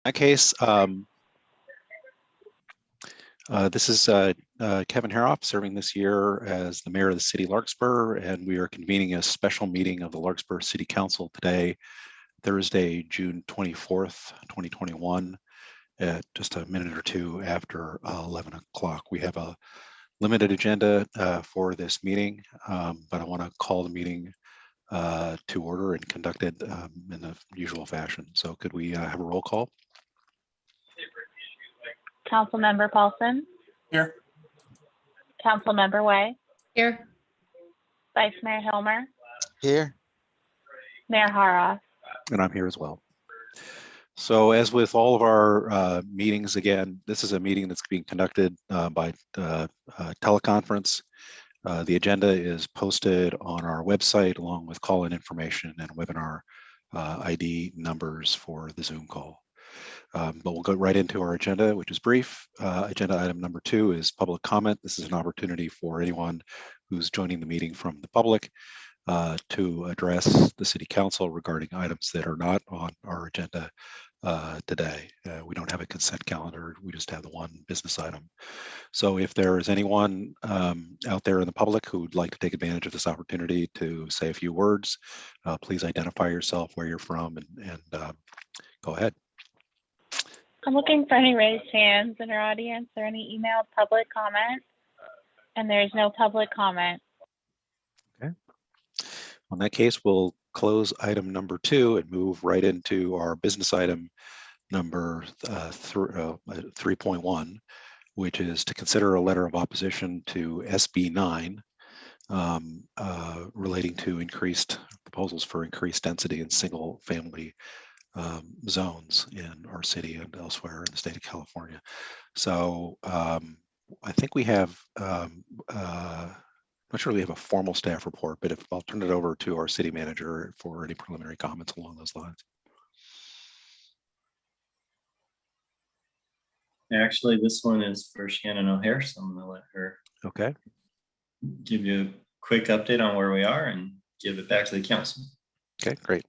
that case, this is Kevin Haroff serving this year as the mayor of the city of Larkspur, and we are convening a special meeting of the Larkspur City Council today, Thursday, June 24th, 2021, at just a minute or two after 11 o'clock. We have a limited agenda for this meeting, but I want to call the meeting to order and conduct it in the usual fashion. So could we have a roll call? Councilmember Paulson. Here. Councilmember Way. Here. Vice Mayor Hilmer. Here. Mayor Haroff. And I'm here as well. So as with all of our meetings, again, this is a meeting that's being conducted by teleconference. The agenda is posted on our website along with call-in information and webinar ID numbers for the Zoom call. But we'll go right into our agenda, which is brief. Agenda item number 2 is public comment. This is an opportunity for anyone who's joining the meeting from the public to address the City Council regarding items that are not on our agenda today. We don't have a consent calendar. We just have the one business item. So if there is anyone out there in the public who would like to take advantage of this opportunity to say a few words, please identify yourself, where you're from, and go ahead. I'm looking for any raised hands in our audience or any emailed public comment. And there's no public comment. Okay. In that case, we'll close item number 2 and move right into our business item number 3.1, which is to consider a letter of opposition to SB 9 relating to increased proposals for increased density in single family zones in our city and elsewhere in the state of California. So I think we have, I'm not sure we have a formal staff report, but I'll turn it over to our city manager for any preliminary comments along those lines. Actually, this one is for Shannon O'Hare, so I'm going to let her give you a quick update on where we are and give it back to the council. Okay, great.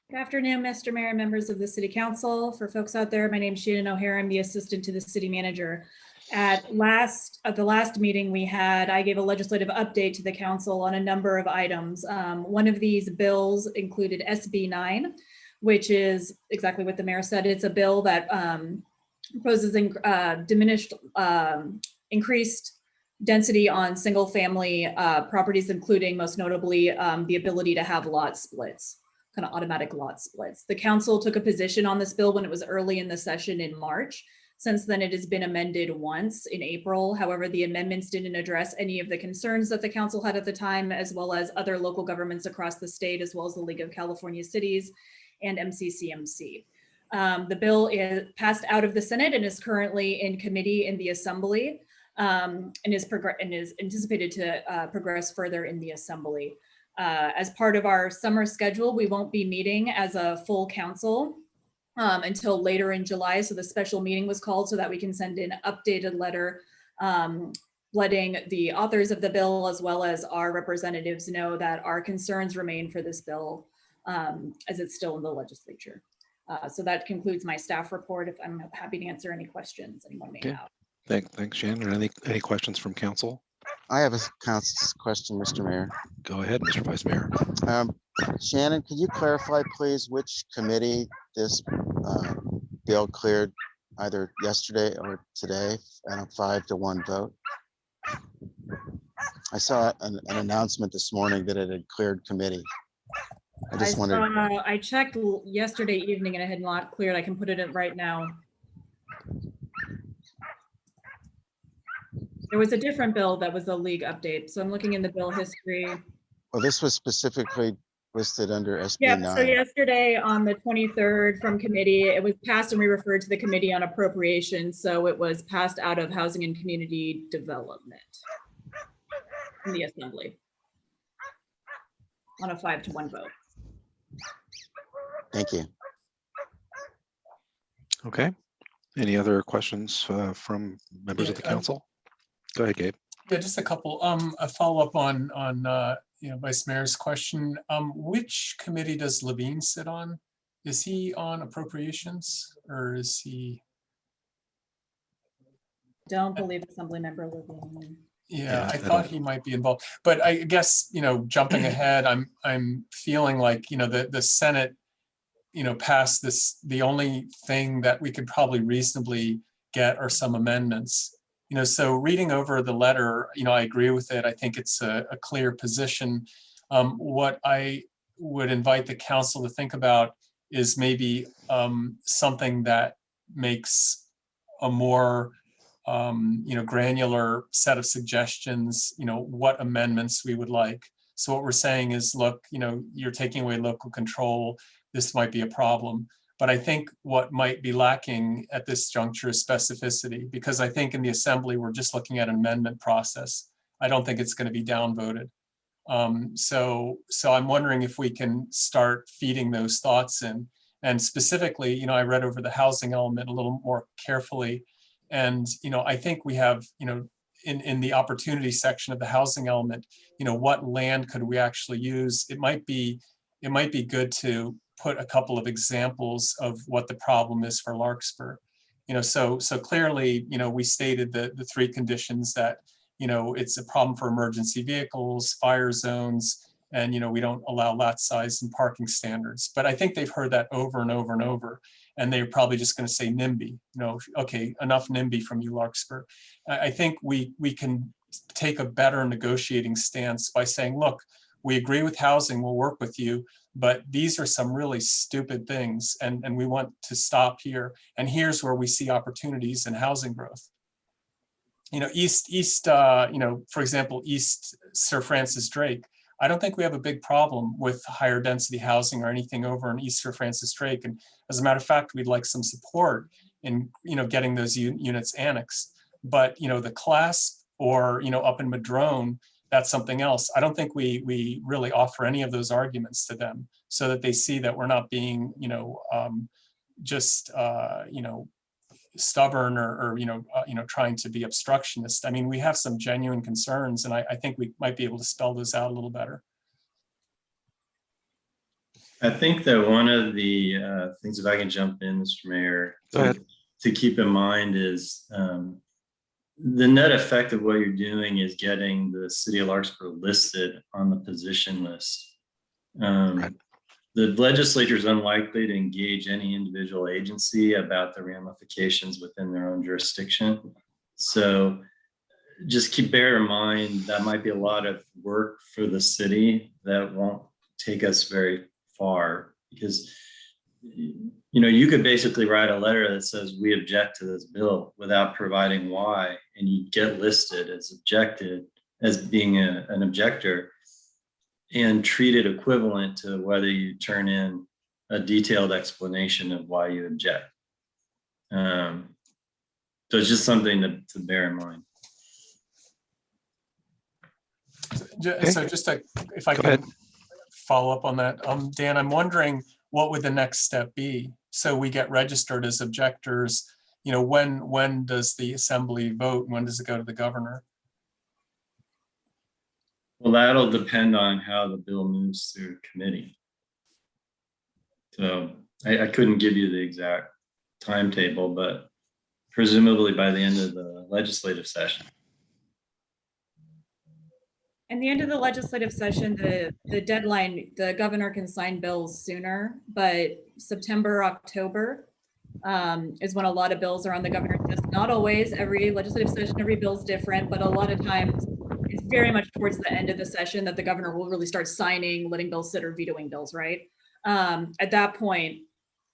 Good afternoon, Mr. Mayor and members of the City Council. For folks out there, my name is Shannon O'Hare. I'm the assistant to the city manager. At the last meeting we had, I gave a legislative update to the council on a number of items. One of these bills included SB 9, which is exactly what the mayor said. It's a bill that proposes increased density on single family properties, including most notably the ability to have lot splits, kind of automatic lot splits. The council took a position on this bill when it was early in the session in March. Since then, it has been amended once in April. However, the amendments didn't address any of the concerns that the council had at the time, as well as other local governments across the state, as well as the League of California Cities and MCCMC. The bill is passed out of the Senate and is currently in committee in the Assembly, and is anticipated to progress further in the Assembly. As part of our summer schedule, we won't be meeting as a full council until later in July. So the special meeting was called so that we can send an updated letter letting the authors of the bill as well as our representatives know that our concerns remain for this bill as it's still in the legislature. So that concludes my staff report. If I'm happy to answer any questions anyone may have. Thanks, Shannon. Any questions from council? I have a question, Mr. Mayor. Go ahead, Mr. Vice Mayor. Shannon, could you clarify, please, which committee this bill cleared either yesterday or today on a 5-to-1 vote? I saw an announcement this morning that it had cleared committee. I just wondered. I checked yesterday evening and it had not cleared. I can put it in right now. There was a different bill that was a league update. So I'm looking in the bill history. Well, this was specifically listed under SB 9. Yeah, so yesterday on the 23rd from committee, it was passed and we referred to the Committee on Appropriations. So it was passed out of Housing and Community Development in the Assembly on a 5-to-1 vote. Thank you. Okay. Any other questions from members of the council? Go ahead, Gabe. Yeah, just a couple. A follow-up on Vice Mayor's question. Which committee does Levine sit on? is he on appropriations or is he? Don't believe Assembly Member Levine. Yeah, I I thought don't- he might be involved, but I guess, jumping ahead, I'm feeling like, the Senate, passed this, the only thing that we could probably reasonably get are some amendments. So reading over the letter, I agree with it. I think it's a clear position. What I would invite the council to think about is maybe something that makes a more granular set of suggestions, what amendments we would like. So what we're saying is, look, you're taking away local control. This might be a problem. But I think what might be lacking at this juncture is specificity, because I think in the assembly, we're just looking at an amendment process. I don't think it's going to be downvoted. So I'm wondering if we can start feeding those thoughts in. And specifically, I read over the housing element a little more carefully. And, I think we have, in the opportunity section of the housing element, what land could we actually use? It might be good to put a couple of examples of what the problem is for Larkspur. So clearly, we stated the three conditions that, it's a problem for emergency vehicles, fire zones, and, we don't allow lot size and parking standards. But I think they've heard that over and over and over. And they're probably just going to say NIMBY, okay, enough NIMBY from you, Larkspur. I think we can take a better negotiating stance by saying, look, we agree with housing, we'll work with you, but these are some really stupid things, and we want to stop here. And here's where we see opportunities in housing growth. For example, East Sir Francis Drake. I don't think we have a big problem with higher density housing or anything over in East Sir Francis Drake. And as a matter of fact, we'd like some support in, getting those units annexed. But, the class or, up in Madrone, that's something else. I don't think we really offer any of those arguments to them so that they see that we're not being, stubborn or trying to be obstructionist. I mean, we have some genuine concerns, and I think we might be able to spell those out a little better. I think that one of the things, if I can jump in, Mr. Mayor, Go ahead. to keep in mind is the net effect of what you're doing is getting the city of Larkspur listed on the position list. Right. The legislature is unlikely to engage any individual agency about the ramifications within their own jurisdiction. So just bear in mind that might be a lot of work for the city that won't take us very far, because you could basically write a letter that says we object to this bill without providing why, and you get listed as objected as being an objector and treated equivalent to whether you turn in a detailed explanation of why you object. So it's just something to bear in mind. So if I Go can ahead. follow up on that, Dan, I'm wondering what would the next step be? So we get registered as objectors. When does the assembly vote? When does it go to the governor? Well, that'll depend on how the bill moves through committee. So I couldn't give you the exact timetable, but presumably by the end of the legislative session. And the end of the legislative session, the deadline, the governor can sign bills sooner, but September, October is when a lot of bills are on the governor's desk. Not always, every legislative session, every bill's different, but a lot of times it's very much towards the end of the session that the governor will really start signing, letting bills sit, or vetoing bills, right? At that point,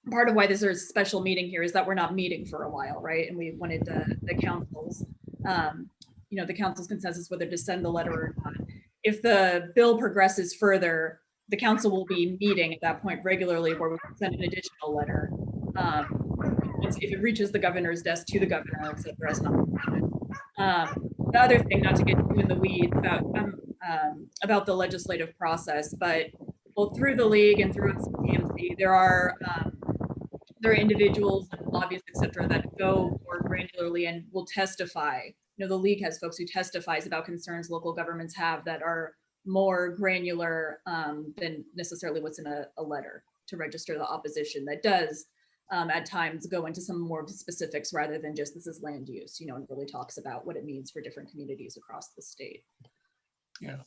part of why this is a special meeting here is that we're not meeting for a while, right? And we wanted the council's, the council's consensus whether to send the letter or not. If the bill progresses further, the council will be meeting at that point regularly, where we can send an additional letter. If it reaches the governor's desk, to the governor, et cetera, as not. The other thing, not to get too in the weeds about the legislative process, but both through the league and through PMC, there are individuals and lobbyists, et cetera, that go more granularly and will testify. The league has folks who testifies about concerns local governments have that are more granular than necessarily what's in a letter. to register the opposition that does at times go into some more of the specifics rather than just this is land use, you know, and really talks about what it means for different communities across the state. Yeah,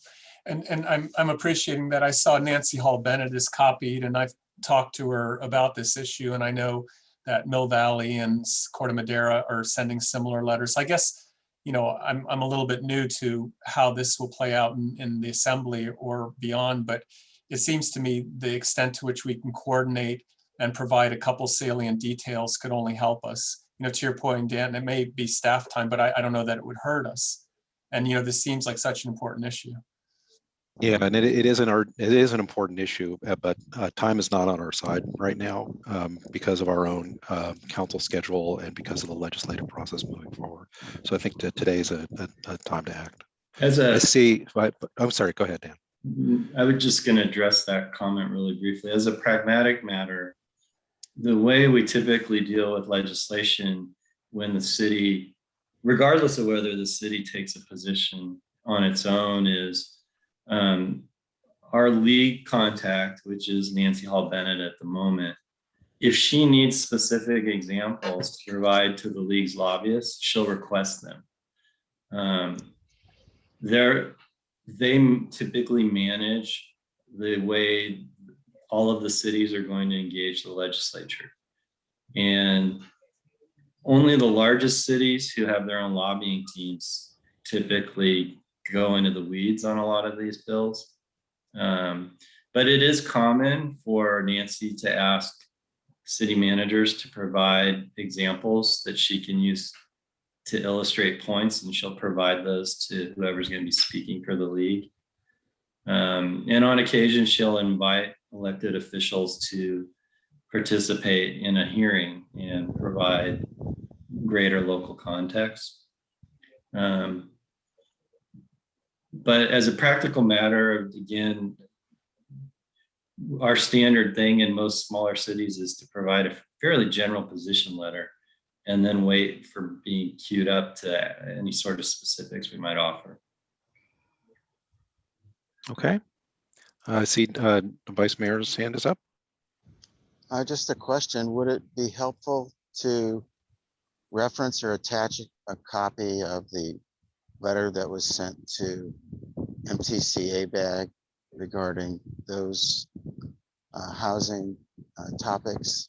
and I'm appreciating that. I saw Nancy Hall Bennett is copied, and I've talked to her about this issue, and I know that Mill Valley and Corte Madera are sending similar letters. I guess, you know, I'm a little bit new to how this will play out in the assembly or beyond, but it seems to me the extent to which we can coordinate and provide a couple salient details could only help us. You know, to your point, Dan, it may be staff time, but I don't know that it would hurt us. And, you know, this seems like such an important issue. Yeah, and it is an important issue, but time is not on our side right now because of our own council schedule and because of the legislative process moving forward. So I think that today is a time to act. I see. I'm sorry. Go ahead, Dan. I was just going to address that comment really briefly. As a pragmatic matter, the way we typically deal with legislation when the city, regardless of whether the city takes a position on its own, is our league contact, which is Nancy Hall Bennett at the moment, if she needs specific examples to provide to the league's lobbyists, she'll request them. They typically manage the way all of the cities are going to engage the legislature. And only the largest cities who have their own lobbying teams typically go into the weeds on a lot of these bills. But it is common for Nancy to ask city managers to provide examples that she can use to illustrate points, and she'll provide those to whoever's going to be speaking for the league. And on occasion, she'll invite elected officials to participate in a hearing and provide greater local context. But as a practical matter, again, our standard thing in most smaller cities is to provide a fairly general position letter and then wait for being queued up to any sort of specifics we might offer. Okay. I see Vice Mayor's hand is up. Just a question, would it be helpful to reference or attach a copy of the letter that was sent to MTCA bag regarding those housing topics?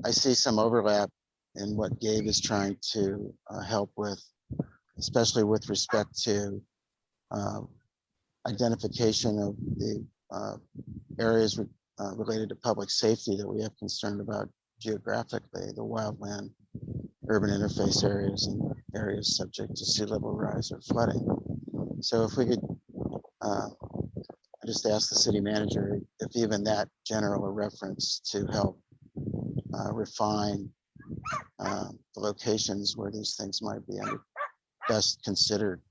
I see some overlap in what Gabe is trying to help with, especially with respect to identification of the areas related to public safety that we have concern about geographically, the wildland, urban interface areas, and areas subject to sea level rise or flooding. So if we could, I just ask the city manager if even that general a reference to help refine the locations where these things might be best considered.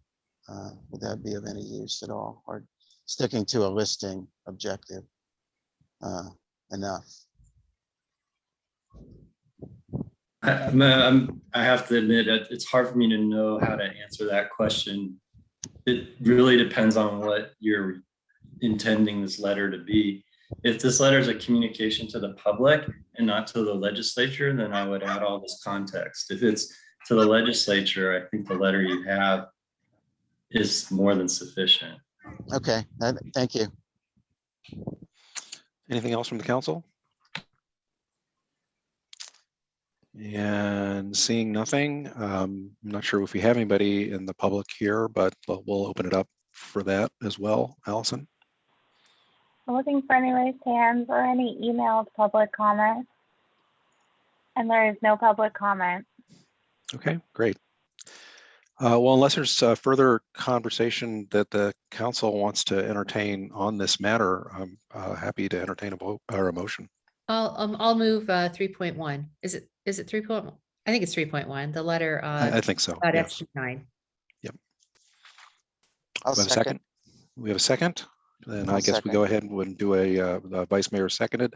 Would that be of any use at all, or sticking to a listing objective enough? I have to admit, it's hard for me to know how to answer that question. It really depends on what you're intending this letter to be. If this letter is a communication to the public and not to the legislature, then I would add all this context. If it's to the legislature, I think the letter you have is more than sufficient. Okay, thank you. Anything else from the council? And seeing nothing, I'm not sure if we have anybody in the public here, but we'll open it up for that as well. Allison? I'm looking for any raised hands or any emailed public comment. And there is no public comment. Okay, great. Well, unless there's further conversation that the council wants to entertain on this matter, I'm happy to entertain a vote or a motion. I'll move 3.1. Is it 3.1? I think it's 3.1. The letter I think so. about Yes. FG9. Yep. I'll We have a second. second. We have a second. Then I'll I guess we second. go ahead and do a vice mayor seconded.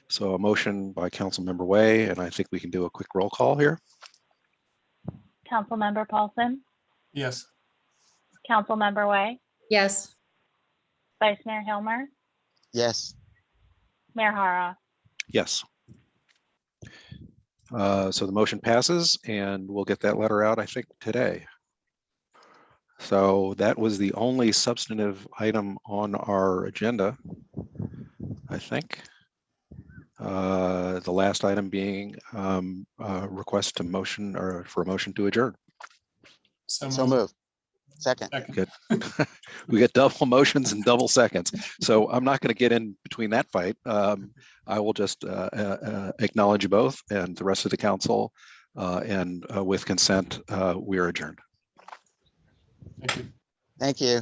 So a motion by Councilmember Way, and I think we can do a quick roll call here. Councilmember Paulson, Yes. Councilmember Way, Yes. Vice Mayor Hilmer, Yes, Mayor Hara. Yes. So the motion passes and we'll get that letter out, I think, today. So that was the only substantive item on our agenda, I think. The last item being request to motion or for a motion to adjourn. so moved. moved. Second. Second. Good. We get double motions and double seconds. So I'm not going to get in between that fight. I will just acknowledge you both and the rest of the council. And with consent, we are adjourned. Thank you. Thank you.